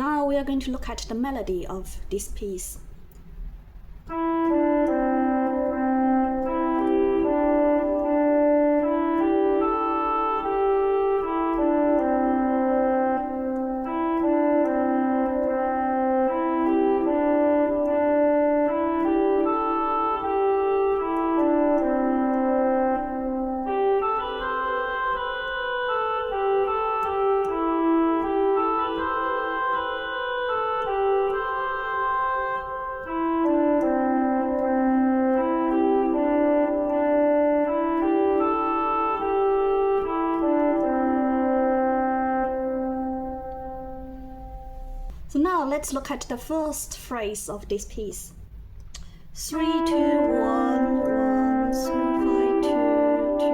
Now we are going to look at the melody of this piece. So now let's look at the first phrase of this piece. 3, 2, 1, 1, 3, 5, 2, 2,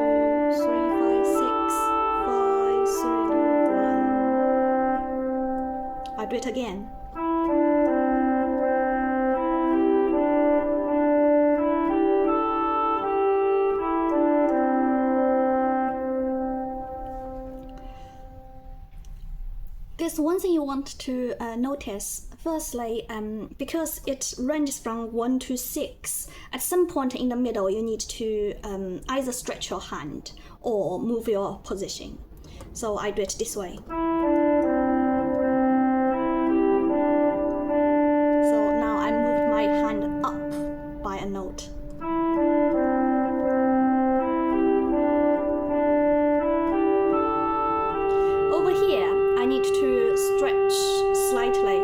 3, 5, 6, 5, 3, 1. I'll do it again. There's one thing you want to notice. Firstly, because it ranges from 1 to 6, at some point in the middle you need to either stretch your hand or move your position. So I do it this way. So now I moved my hand up by a note. Over here, I need to stretch slightly.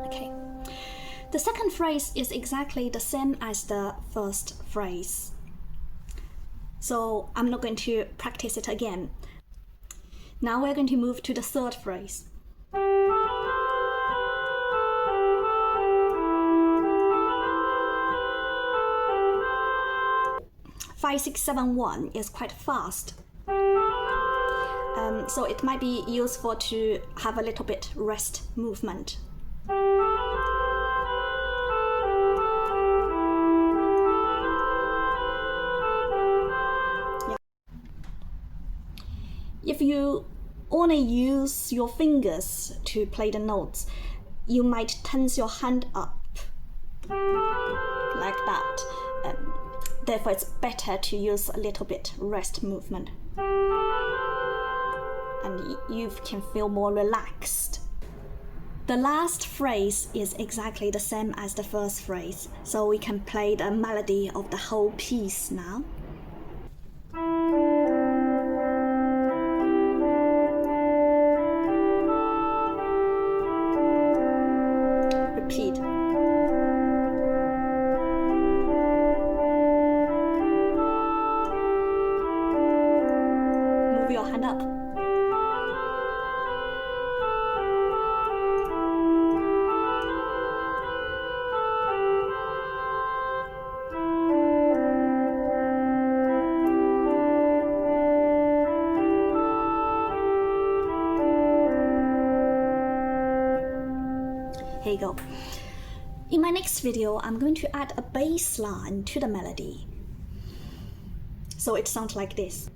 Okay. The second phrase is exactly the same as the first phrase. So I'm not going to practice it again. Now we're going to move to the third phrase. 5, 6, 7, 1 is quite fast. So it might be useful to have a little bit rest movement. Yeah. If you only use your fingers to play the notes, you might tense your hand up like that. Therefore, it's better to use a little bit rest movement. And you can feel more relaxed. The last phrase is exactly the same as the first phrase, so we can play the melody of the whole piece now. Repeat. Move your hand up. Here you go. In my next video, I'm going to add a bass line to the melody. So it sounds like this.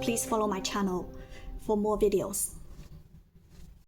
Please follow my channel for more videos.